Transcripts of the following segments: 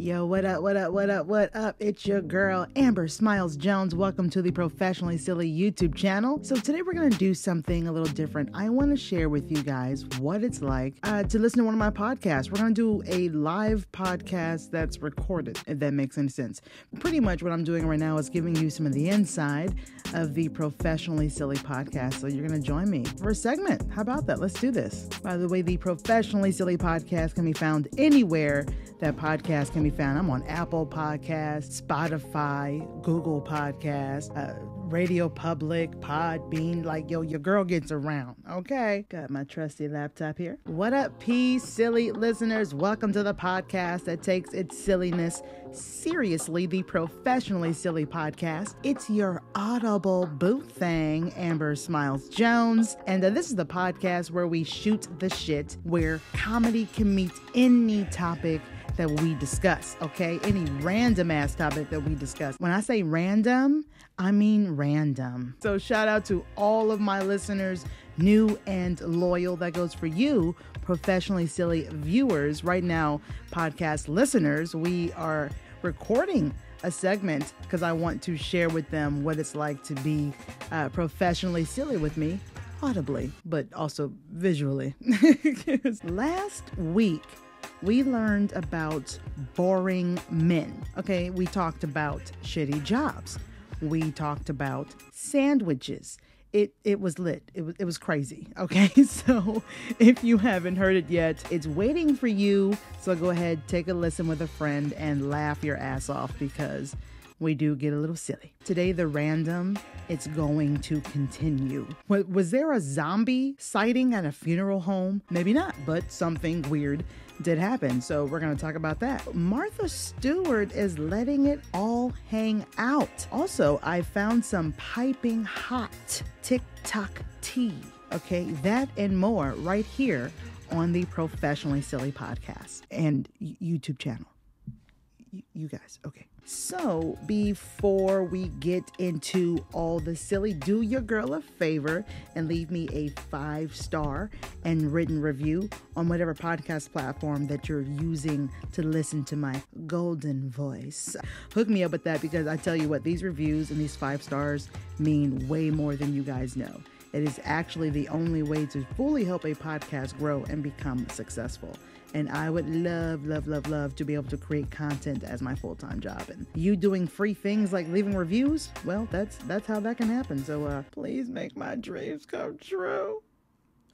Yo, what up, what up, what up, what up? It's your girl, Amber Smiles Jones. Welcome to the Professionally Silly YouTube channel. So today we're going to do something a little different. I want to share with you guys what it's like to listen to one of my podcasts. We're going to do a live podcast that's recorded, if that makes any sense. Pretty much what I'm doing right now is giving you some of the inside of the Professionally Silly podcast. So you're going to join me for a segment. How about that? Let's do this. By the way, the Professionally Silly podcast can be found anywhere that podcast can be found. I'm on Apple Podcasts, Spotify, Google Podcasts, Radio Public, Podbean. Like, yo, your girl gets around, okay? Got my trusty laptop here. What up, silly listeners? Welcome to the podcast that takes its silliness seriously, the Professionally Silly podcast. It's your audible boot thing, Amber Smiles Jones. And this is the podcast where we shoot the shit, where comedy can meet any topic that we discuss, okay? Any random ass topic that we discuss. When I say random, I mean random. So shout out to all of my listeners, new and loyal. That goes for you, Professionally Silly viewers. Right now, podcast listeners, we are recording a segment because I want to share with them what it's like to be professionally silly with me, audibly, but also visually. Last week, we learned about boring men. Okay, we talked about shitty jobs. We talked about sandwiches. It was lit. It was crazy. Okay, so if you haven't heard it yet, it's waiting for you. So go ahead, take a listen with a friend and laugh your ass off because we do get a little silly. Today, the random, it's going to continue. Was there a zombie sighting at a funeral home? Maybe not, but something weird did happen. So we're going to talk about that. Martha Stewart is letting it all hang out. Also, I found some piping hot TikTok tea. Okay, that and more right here on the Professionally Silly podcast and YouTube channel. You guys, okay. So before we get into all the silly, do your girl a favor and leave me a 5-star and written review on whatever podcast platform that you're using to listen to my golden voice. Hook me up with that because I tell you what, these reviews and these 5 stars mean way more than you guys know. It is actually the only way to fully help a podcast grow and become successful. And I would love, love, love, love to be able to create content as my full-time job. And you doing free things like leaving reviews, well, that's how that can happen. So please make my dreams come true.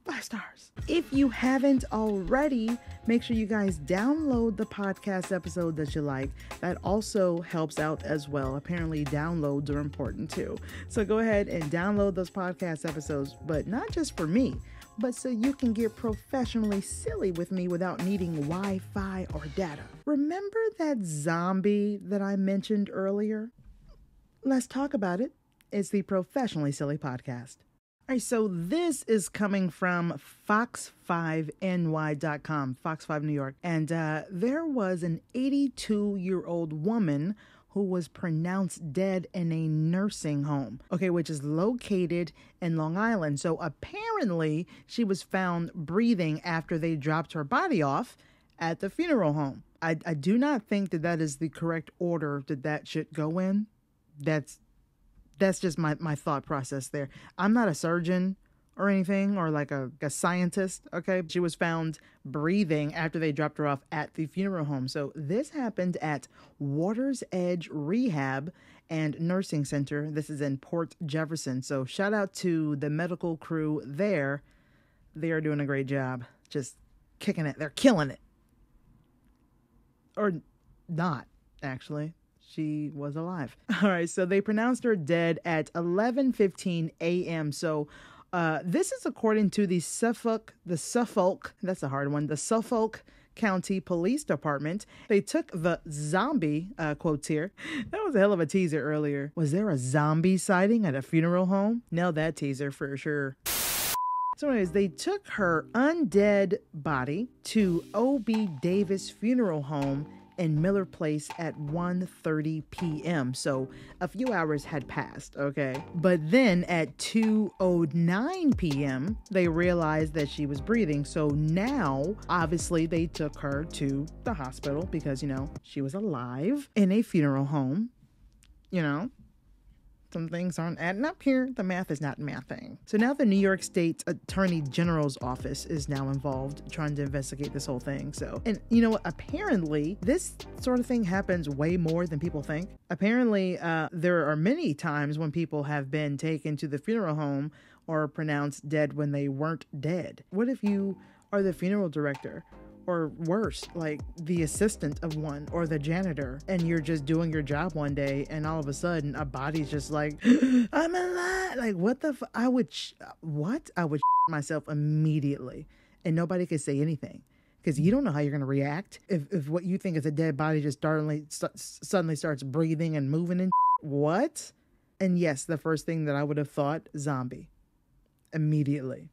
5 stars. If you haven't already, make sure you guys download the podcast episode that you like. That also helps out as well. Apparently downloads are important too. So go ahead and download those podcast episodes, but not just for me, but so you can get professionally silly with me without needing Wi-Fi or data. Remember that zombie that I mentioned earlier? Let's talk about it. It's the Professionally Silly podcast. All right, so this is coming from Fox5ny.com, Fox 5 New York. And there was an 82-year-old woman who was pronounced dead in a nursing home, okay, which is located in Long Island. So apparently she was found breathing after they dropped her body off at the funeral home. I do not think that is the correct order that should go in. That's just my thought process there. I'm not a surgeon or anything or like a scientist, okay? She was found breathing after they dropped her off at the funeral home. So this happened at Water's Edge Rehab and Nursing Center. This is in Port Jefferson. So shout out to the medical crew there. They are doing a great job. Just kicking it. They're killing it. Or not, actually. She was alive. All right, so they pronounced her dead at 11:15 a.m. So this is according to the Suffolk, that's a hard one, the Suffolk County Police Department. They took the zombie, quotes here. That was a hell of a teaser earlier. Was there a zombie sighting at a funeral home? Nailed that teaser for sure. So anyways, they took her undead body to O.B. Davis Funeral Home in Miller Place at 1:30 p.m. So a few hours had passed, okay? But then at 2:09 p.m., they realized that she was breathing. So now, obviously, they took her to the hospital because, she was alive in a funeral home, Some things aren't adding up here. The math is not mathing. So now the New York State Attorney General's office is now involved trying to investigate this whole thing. And you know what? Apparently, this sort of thing happens way more than people think. Apparently, there are many times when people have been taken to the funeral home or pronounced dead when they weren't dead. What if you are the funeral director? Or worse, like the assistant of one or the janitor, and you're just doing your job one day and all of a sudden a body's just like, I'm alive. Like, what the I would myself immediately, and nobody could say anything because you don't know how you're going to react if what you think is a dead body just suddenly starts breathing and moving and what? And yes, the first thing that I would have thought, zombie, immediately.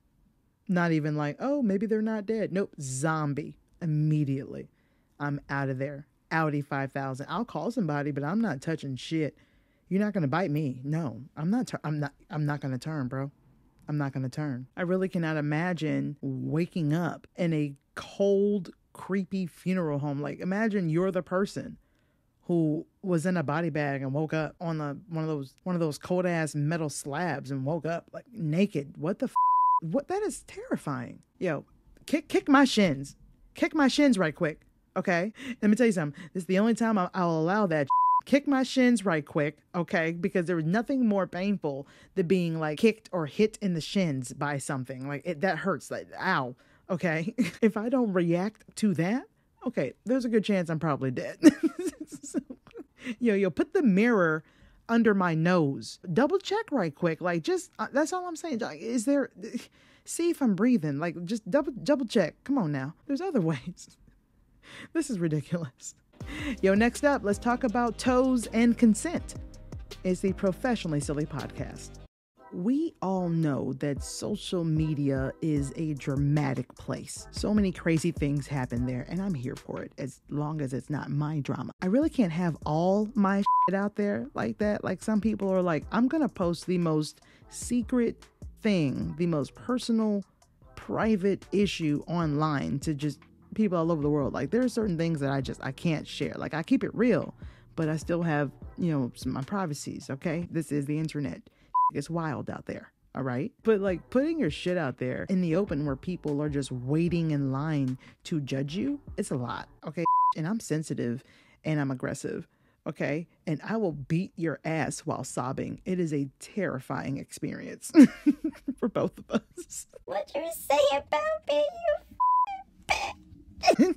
Not even like, oh, maybe they're not dead. Nope, zombie. Immediately. I'm out of there. Audi 5000. I'll call somebody, but I'm not touching shit. You're not going to bite me. No, I'm not going to turn, bro. I'm not going to turn. I really cannot imagine waking up in a cold, creepy funeral home. Like, imagine you're the person who was in a body bag and woke up on one of those cold ass metal slabs and woke up like naked. What the What? That is terrifying. Yo, kick my shins. Kick my shins right quick. Okay? Let me tell you something. This is the only time I'll allow that. Kick my shins right quick. Okay? Because there is nothing more painful than being like kicked or hit in the shins by something. Like that hurts. Like, ow. Okay? If I don't react to that, okay, there's a good chance I'm probably dead. So, yo, put the mirror under my nose. Double check right quick. Like, just, that's all I'm saying. Is there, see if I'm breathing. Like, just double check. Come on now. There's other ways. This is ridiculous. Yo, next up, let's talk about toes and consent. It's the Professionally Silly Podcast. We all know that social media is a dramatic place. So many crazy things happen there, and I'm here for it as long as it's not my drama. I really can't have all my shit out there like that. Like, some people are like, I'm going to post the most secret thing, the most personal, private issue online to just people all over the world. Like, there are certain things that I can't share. Like, I keep it real, but I still have, my privacies, okay? This is the internet. It's wild out there, all right? But like putting your shit out there in the open where people are just waiting in line to judge you, it's a lot, okay? And I'm sensitive and I'm aggressive, okay? And I will beat your ass while sobbing. It is a terrifying experience for both of us. What you say about me, you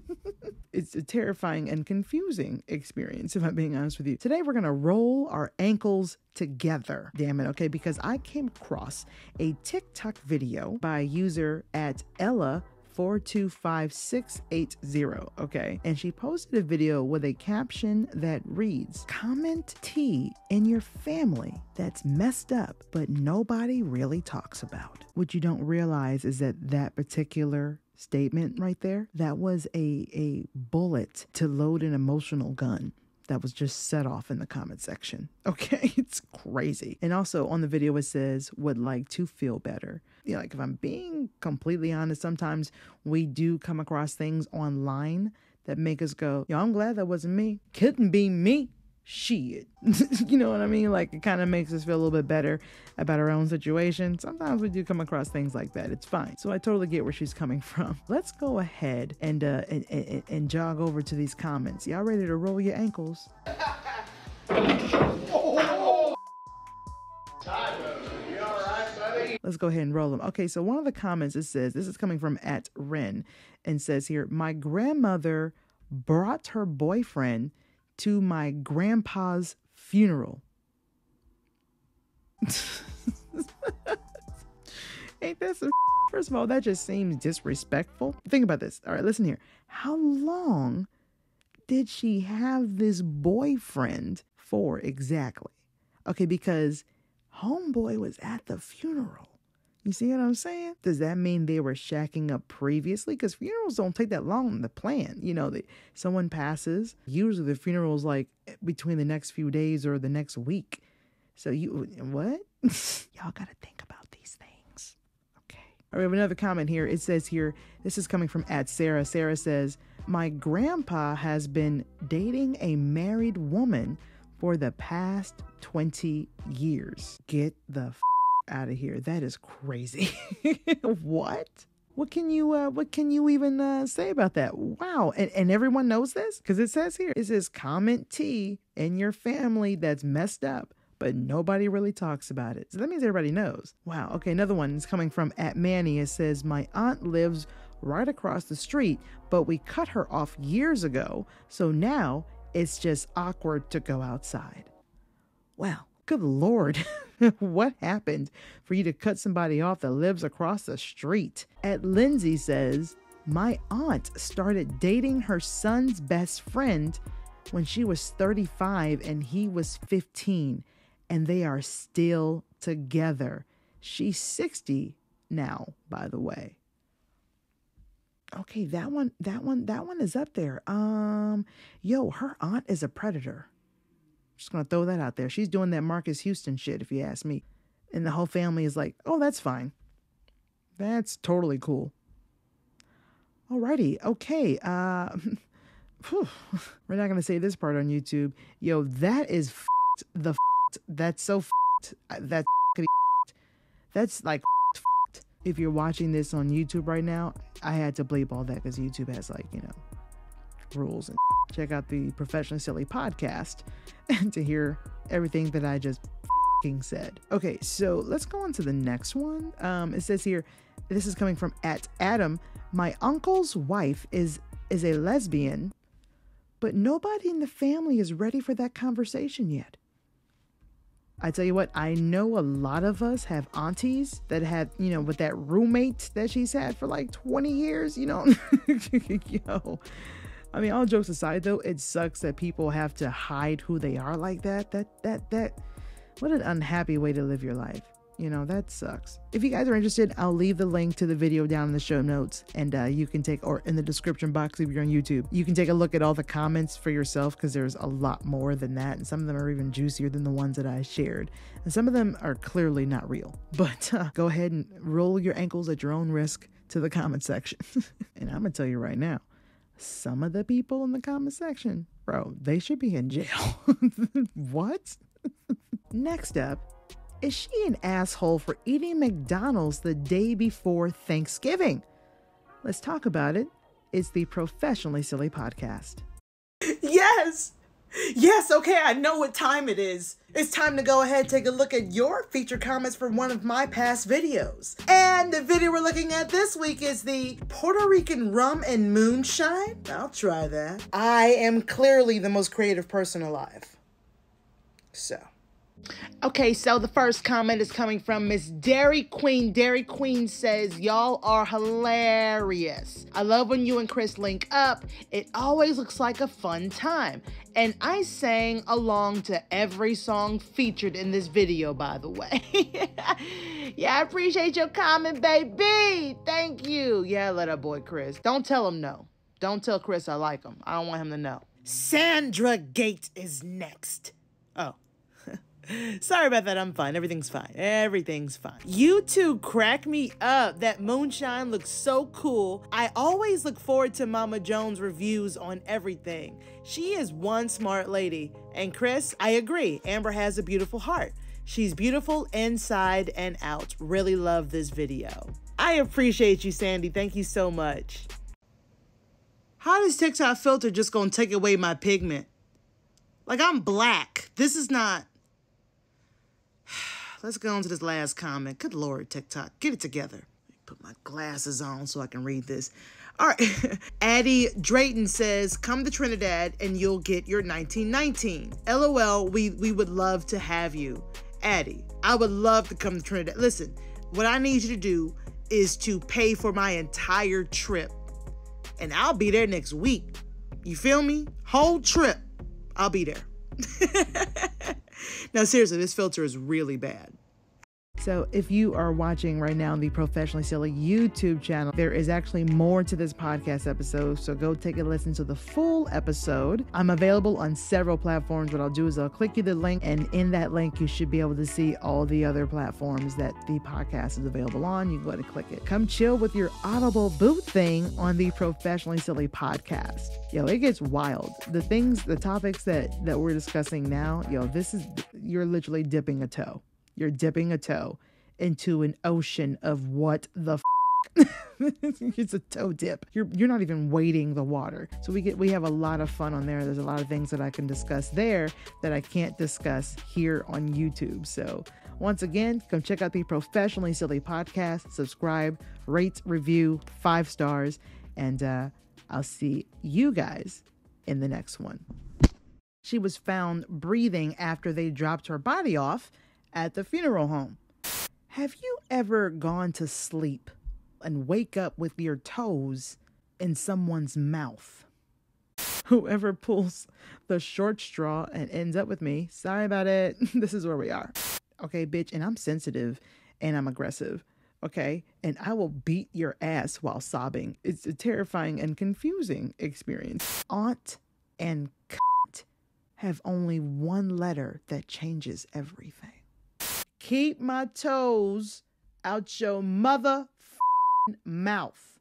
It's a terrifying and confusing experience, if I'm being honest with you. Today, we're going to roll our ankles together. Damn it, okay? Because I came across a TikTok video by a user at Ella425680, okay? And she posted a video with a caption that reads, "Comment T in your family that's messed up, but nobody really talks about." What you don't realize is that particular statement right there, that was a bullet to load an emotional gun that was just set off in the comment section. Okay, it's crazy. And also on the video it says, "would like to feel better." Like, if I'm being completely honest, sometimes we do come across things online that make us go, yo, I'm glad that wasn't me. Couldn't be me. Shit. You know what I mean? Like, it kind of makes us feel a little bit better about our own situation. Sometimes we do come across things like that. It's fine. So I totally get where she's coming from. Let's go ahead and jog over to these comments. Y'all ready to roll your ankles? Let's go ahead and roll them. Okay, so one of the comments, it says, this is coming from @Ren, and says here, "My grandmother brought her boyfriend to my grandpa's funeral." Ain't that some? First of all, that just seems disrespectful. Think about this. All right, listen here. How long did she have this boyfriend for exactly? Okay, because homeboy was at the funeral. You see what I'm saying? Does that mean they were shacking up previously? Because funerals don't take that long to plan. You know, someone passes. Usually the funeral's like between the next few days or the next week. So what? Y'all got to think about these things. Okay. All right, we have another comment here. It says here, this is coming from @Sarah. Sarah says, my grandpa has been dating a married woman for the past 20 years. Get the out of here. That is crazy. What? What can you even say about that? Wow. And everyone knows this? Because it says here, it says comment T in your family that's messed up, but nobody really talks about it. So that means everybody knows. Wow. Okay, another one is coming from @Manny. It says, my aunt lives right across the street, but we cut her off years ago. So now it's just awkward to go outside. Well, good Lord. What happened for you to cut somebody off that lives across the street? @Lindsay says, my aunt started dating her son's best friend when she was 35 and he was 15, and they are still together. She's 60 now, by the way. Okay, that one is up there. Yo, her aunt is a predator. Just gonna throw that out there. She's doing that Marcus Houston shit, if you ask me. And the whole family is like, oh, that's fine. That's totally cool. Alrighty, okay. We're not gonna say this part on YouTube. Yo, that is that's so that's like if you're watching this on YouTube right now, I had to bleep all that because YouTube has, like, you know, rules. And check out the Professionally Silly podcast and to hear everything that I just said. Okay, so let's go on to the next one. It says here, this is coming from @Adam. My uncle's wife is a lesbian, but nobody in the family is ready for that conversation yet. I tell you what, I know a lot of us have aunties that had, you know, with that roommate that she's had for like 20 years, you know. Yo, I mean, all jokes aside though, it sucks that people have to hide who they are like that. What an unhappy way to live your life. You know, that sucks. If you guys are interested, I'll leave the link to the video down in the show notes, and you can take, or in the description box if you're on YouTube, you can take a look at all the comments for yourself, because there's a lot more than that, and some of them are even juicier than the ones that I shared, and some of them are clearly not real. But go ahead and roll your ankles at your own risk to the comment section. And I'm gonna tell you right now, some of the people in the comment section, bro, they should be in jail. What? Next up, is she an asshole for eating McDonald's the day before Thanksgiving? Let's talk about it. It's the Professionally Silly podcast. Yes! Yes, okay, I know what time it is. It's time to go ahead and take a look at your featured comments from one of my past videos. And the video we're looking at this week is the Puerto Rican rum and moonshine. I'll try that. I am clearly the most creative person alive. Okay, so the first comment is coming from Miss Dairy Queen. Dairy Queen says, y'all are hilarious. I love when you and Chris link up. It always looks like a fun time. And I sang along to every song featured in this video, by the way. Yeah, I appreciate your comment, baby. Thank you. Yeah, let our boy Chris. Don't tell him no. Don't tell Chris I like him. I don't want him to know. Sandra Gate is next. Oh. Sorry about that. I'm fine. Everything's fine. Everything's fine. You two crack me up. That moonshine looks so cool. I always look forward to Mama Jones' reviews on everything. She is one smart lady. And Chris, I agree. Amber has a beautiful heart. She's beautiful inside and out. Really love this video. I appreciate you, Sandy. Thank you so much. How does TikTok filter just gonna take away my pigment? Like, I'm black. This is not... Let's go on to this last comment. Good Lord, TikTok, get it together. Let me put my glasses on so I can read this. All right. Addie Drayton says, come to Trinidad and you'll get your 1919. LOL, we would love to have you. Addie, I would love to come to Trinidad. Listen, what I need you to do is to pay for my entire trip. And I'll be there next week. You feel me? Whole trip, I'll be there. Now, seriously, this filter is really bad. So if you are watching right now on the Professionally Silly YouTube channel, there is actually more to this podcast episode. So go take a listen to the full episode. I'm available on several platforms. What I'll do is I'll click you the link, and in that link, you should be able to see all the other platforms that the podcast is available on. You can go ahead and click it. Come chill with your Audible boot thing on the Professionally Silly podcast. Yo, it gets wild. The topics that we're discussing now, you're literally dipping a toe. You're dipping a toe into an ocean of what the it's a toe dip. You're not even wading the water. So we have a lot of fun on there. There's a lot of things that I can discuss there that I can't discuss here on YouTube. So once again, come check out the Professionally Silly podcast, subscribe, rate, review, 5 stars, and I'll see you guys in the next one. She was found breathing after they dropped her body off at the funeral home. Have you ever gone to sleep and wake up with your toes in someone's mouth? Whoever pulls the short straw and ends up with me, sorry about it. This is where we are. Okay, bitch, and I'm sensitive and I'm aggressive. Okay, and I will beat your ass while sobbing. It's a terrifying and confusing experience. Aunt and have only one letter that changes everything. Keep my toes out your mother mouth.